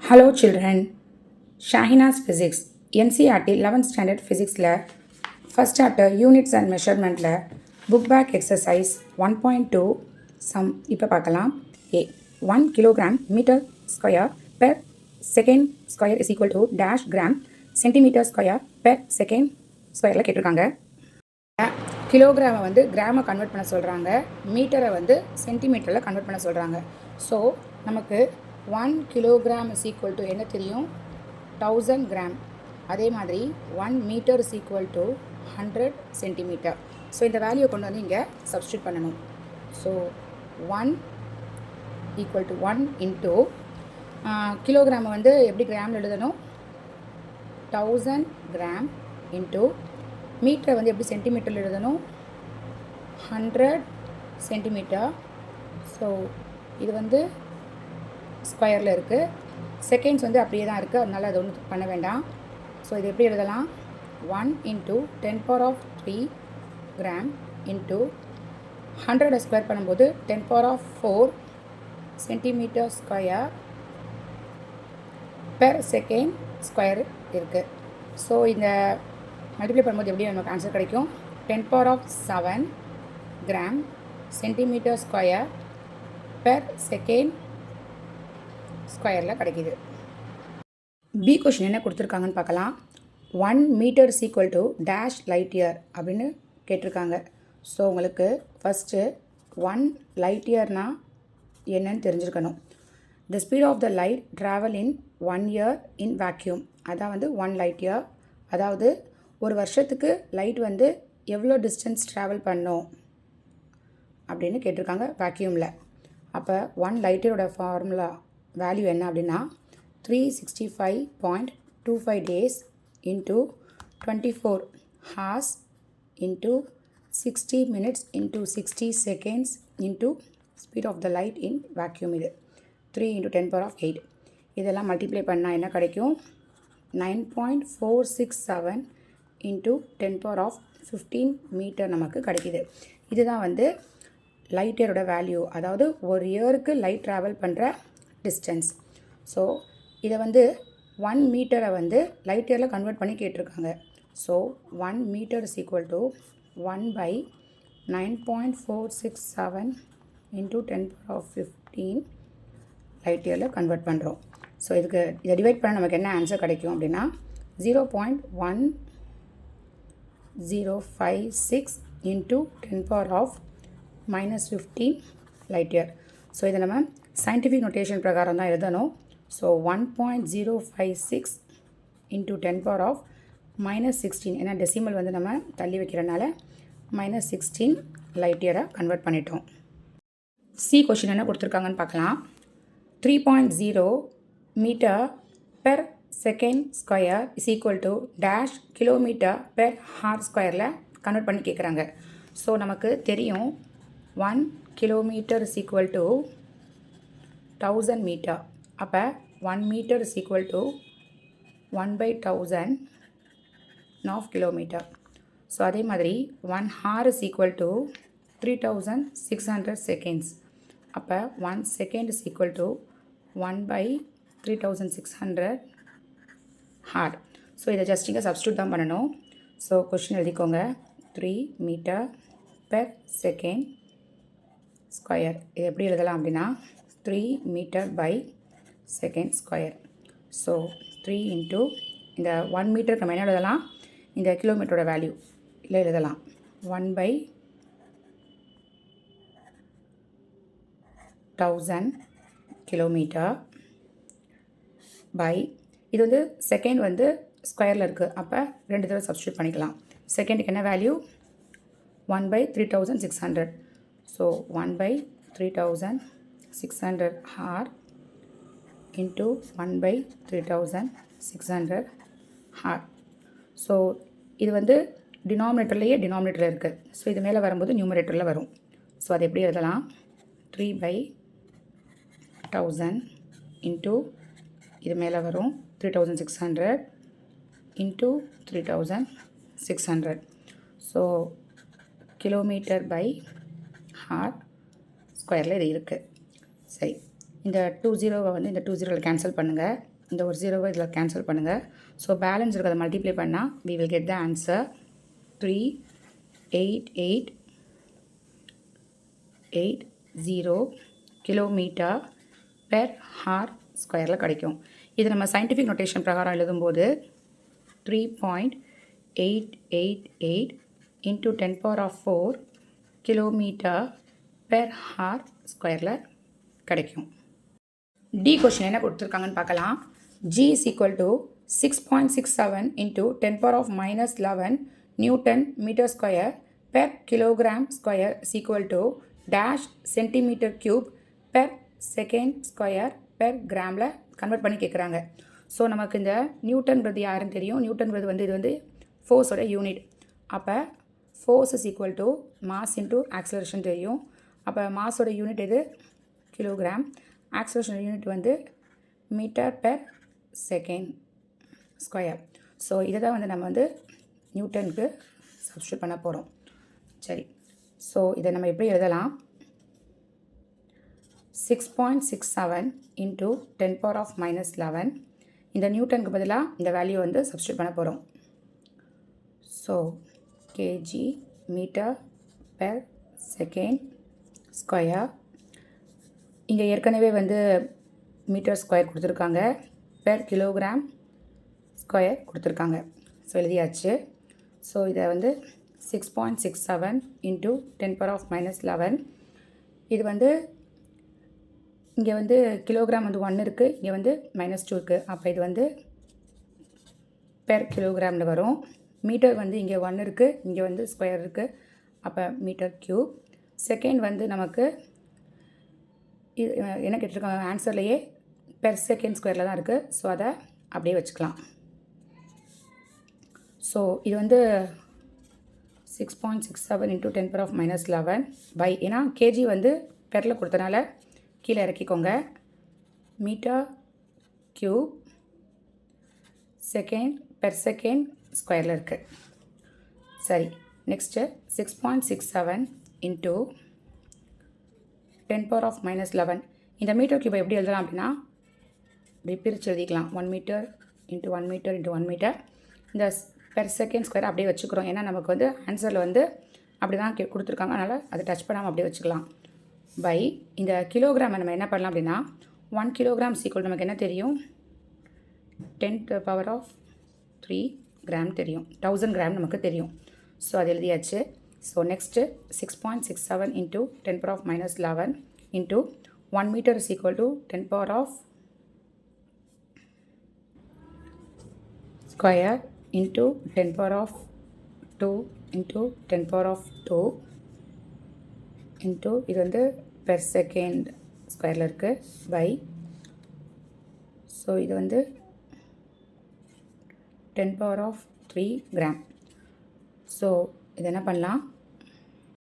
Hello children, Shahina's Physics NCERT 11th Standard Physicsல First Chapter Units and Measurementல Book Back Exercise 1.2 Sum இப்போ பார்க்கலாம். A 1 kilogram meter square per second square is equal to dash gram centimeter square per second squareல கேட்டிருக்காங்க. கிலோகிராமை வந்து கிராமை convert பண்ண சொல்கிறாங்க, மீட்டரை வந்து சென்டிமீட்டரில் convert பண்ண சொல்கிறாங்க. ஸோ நமக்கு 1 கிலோகிராம் இஸ் ஈக்குவல் டு என்ன தெரியும், 1000 கிராம். அதே மாதிரி 1 metre is equal to 100 centimetre. So இந்த வேல்யூவை கொண்டு வந்து இங்கே சப்ஸ்டியூட் பண்ணணும். ஸோ 1 ஈக்குவல் டு 1 இன்ட்டு கிலோகிராமை வந்து எப்படி கிராமில் எழுதணும், 1000 கிராம் இன்ட்டு மீட்டரை வந்து எப்படி சென்டிமீட்டரில் எழுதணும், 100 சென்டிமீட்டர். ஸோ இது வந்து ஸ்கொயரில் இருக்குது, செகண்ட்ஸ் வந்து அப்படியே தான் இருக்குது, அதனால் அது ஒன்றும் பண்ண வேண்டாம். ஸோ இது எப்படி எழுதலாம், 1 இன்ட்டு 10⁻³ கிராம் இன்ட்டு 100 ஸ்கொயர் பண்ணும்போது 10⁻⁴ centimetre square per second square இருக்குது. ஸோ இந்த மல்டிப்ளை பண்ணும்போது எப்படி நமக்கு ஆன்சர் கிடைக்கும், 10⁻⁷ gram centimetre square per second ஸ்கொயரில் கிடைக்கிது. பி கொஷின் என்ன கொடுத்துருக்காங்கன்னு பார்க்கலாம். 1 metre is equal to dash light year அப்படின்னு கேட்டிருக்காங்க. ஸோ உங்களுக்கு ஃபஸ்ட்டு 1 லைட் இயர்னால் என்னன்னு தெரிஞ்சிருக்கணும். The speed of the light travel in 1 year in vacuum, அதான் வந்து 1 லைட் இயர். அதாவது ஒரு வருஷத்துக்கு லைட் வந்து எவ்வளோ டிஸ்டன்ஸ் ட்ராவல் பண்ணும் அப்படின்னு கேட்டிருக்காங்க வேக்யூமில். அப்போ 1 லைட் இயரோட ஃபார்முலா வேல்யூ என்ன அப்படின்னா 365.25 days into 24 hours into 60 minutes into 60 seconds into speed of the light in vacuum. இது 3 × 10⁸. இதெல்லாம் மல்டிப்ளை பண்ணால் என்ன கிடைக்கும், 9.467 இன்ட்டு 10⁻15 மீட்டர் நமக்கு கிடைக்கிது. இதுதான் வந்து லைட் இயரோட வேல்யூ, அதாவது ஒரு இயருக்கு லைட் ட்ராவல் பண்ணுற டிஸ்டன்ஸ். ஸோ இதை வந்து 1 மீட்டரை வந்து லைட் இயரில் கன்வெர்ட் பண்ணி கேட்டிருக்காங்க. So 1 metre is equal to 1/9.467 into 10⁻15 light இயரில் கன்வெர்ட் பண்ணுறோம். ஸோ இதுக்கு இதை டிவைட் பண்ண நமக்கு என்ன ஆன்சர் கிடைக்கும் அப்படின்னா 0.1056 இன்ட்டு 10⁻−15 லைட் இயர். ஸோ இதை நம்ம சயின்டிஃபிக் நோட்டேஷன் பிரகாரம் தான் எழுதணும். ஸோ 1.056 இன்ட்டு 10⁻−16, ஏன்னா டெசிமல் வந்து நம்ம தள்ளி வைக்கிறனால -16 லைட் இயரை கன்வெர்ட் பண்ணிட்டோம். சி கொஷின் என்ன கொடுத்துருக்காங்கன்னு பார்க்கலாம். 3.0 metre per second square is equal to dash kilometre per hour ஸ்கொயரில் கன்வெர்ட் பண்ணி கேட்குறாங்க. ஸோ நமக்கு தெரியும் 1 kilometre is equal to 1000 metre. அப்போ 1 metre is equal to 1/1000 of kilometre. So அதே மாதிரி 1 hour is equal to 3600 seconds. அப்போ 1 second is equal to 1/3600 hour. So இதை ஜஸ்ட் இங்கே சப்ஸ்டியூட் தான் பண்ணணும். ஸோ கொஷின் எழுதிக்கோங்க, 3 மீட்டர் பெர் செகண்ட் ஸ்கொயர். இது எப்படி எழுதலாம் அப்படின்னா 3 metre per second square. So 3 into இந்த 1 மீட்டருக்கு நம்ம என்ன எழுதலாம், இந்த கிலோமீட்டரோட வேல்யூ இல்லை எழுதலாம், 1/1000 கிலோமீட்டர் பை, இது வந்து செகண்ட் வந்து ஸ்கொயரில் இருக்குது, அப்போ 2 தடவை சப்ஸ்டியூட் பண்ணிக்கலாம். செகண்டுக்கு என்ன value, 1/3600. So 1/3600 hour into 1/3600 hour. So இது வந்து டினாமினேட்டரில் இருக்குது. ஸோ இது மேலே வரும்போது நியூமரேட்டரில் வரும். ஸோ அது எப்படி எழுதலாம், 3/1000 இன்ட்டு இது மேலே வரும் 3600 into 3600. So kilometre by hour ஸ்கொயரில் இது இருக்குது. சரி, இந்த 2 0 வந்து இந்த 2 0 கேன்சல் பண்ணுங்கள். இந்த ஒரு ஜீரோவை இதில் கேன்சல் பண்ணுங்கள். ஸோ பேலன்ஸ் இருக்கிறத மல்டிப்ளை பண்ணால் we will get the answer 38880 kilometre per hour ஸ்கொயரில் கிடைக்கும். இது நம்ம சயின்டிஃபிக் நோட்டேஷன் பிரகாரம் எழுதும்போது 3.888 into 10⁴ கிலோமீட்டர் பெர் ஹார் ஸ்கொயரில் கிடைக்கும். டி கொஷின் என்ன கொடுத்துருக்காங்கன்னு பார்க்கலாம். G is equal to 6.67 into 10⁻⁻11 Newton meter square per kilogram square is equal to dash centimeter cube per second square per gramல கன்வெர்ட் பண்ணி கேட்குறாங்க. ஸோ நமக்கு இந்த நியூட்டன்கிறது யாருன்னு தெரியும். நியூட்டன்கிறது வந்து இது வந்து ஃபோர்ஸோட யூனிட். அப்போ force is equal to mass into acceleration தெரியும். அப்போ மாஸோட யூனிட் இது கிலோகிராம், ஆக்சலரேஷன் யூனிட் வந்து metre per second square. So இதை தான் வந்து நம்ம வந்து நியூட்டனுக்கு சப்ஸ்டியூட் பண்ண போகிறோம். சரி, ஸோ இதை நம்ம எப்படி எழுதலாம்? 6.67 into 10⁻⁻11 இந்த நியூட்டனுக்கு பதிலாக இந்த வேல்யூ வந்து சப்ஸ்டியூட் பண்ண போகிறோம். So KG metre per second square. இங்கே ஏற்கனவே வந்து மீட்டர் ஸ்கொயர் கொடுத்துருக்காங்க, பெர் கிலோகிராம் ஸ்கொயர் கொடுத்துருக்காங்க. ஸோ எழுதியாச்சு. ஸோ இதை வந்து 6.67 into 10⁻⁻11 இது வந்து இங்கே வந்து கிலோகிராம் வந்து 1 இருக்குது, இங்கே வந்து -2 இருக்குது. அப்போ இது வந்து பெர் கிலோகிராமில் வரும். மீட்டர் வந்து இங்கே 1 இருக்குது, இங்கே வந்து ஸ்கொயர் இருக்குது, அப்போ மீட்டர் க்யூப். செகண்ட் வந்து நமக்கு இது என்ன கேட்டிருக்காங்க ஆன்சர்லேயே பெர் செகண்ட் ஸ்கொயரில் தான் இருக்குது. ஸோ அதை அப்படியே வச்சுக்கலாம். ஸோ இது வந்து 6.67 into 10⁻⁻11 பை, ஏன்னா கேஜி வந்து பெரில் கொடுத்தனால கீழே இறக்கிக்கோங்க. Metre cube second per second ஸ்கொயரில் இருக்குது. சரி, நெக்ஸ்ட்டு 6.67 into 10⁻⁻11 இந்த மீட்டர் க்யூபை எப்படி எழுதலாம் அப்படின்னா இப்படி பிரித்து எழுதிக்கலாம். 1 metre into 1 metre into 1 metre. இந்த பெர் செகண்ட் ஸ்கொயர் அப்படியே வச்சுக்கிறோம். ஏன்னா நமக்கு வந்து ஆன்சரில் வந்து அப்படி தான் கொடுத்துருக்காங்க, அதனால் அதை டச் பண்ணாமல் அப்படியே வச்சுக்கலாம். பை இந்த கிலோகிராமை நம்ம என்ன பண்ணலாம் அப்படின்னா 1 கிலோகிராம் ஈக்குவல் நமக்கு என்ன தெரியும், 10⁻³ கிராம் தெரியும், 1000 கிராம் நமக்கு தெரியும். ஸோ அது எழுதியாச்சு. So next 6.67 into 10⁻⁻11 into 1 metre is equal to 10⁻² square into 10⁻² into 10⁻² into இது வந்து பெர் செகண்ட் ஸ்கொயரில் இருக்குது பை. ஸோ இது வந்து 10⁻³ கிராம். ஸோ இது என்ன பண்ணலாம்,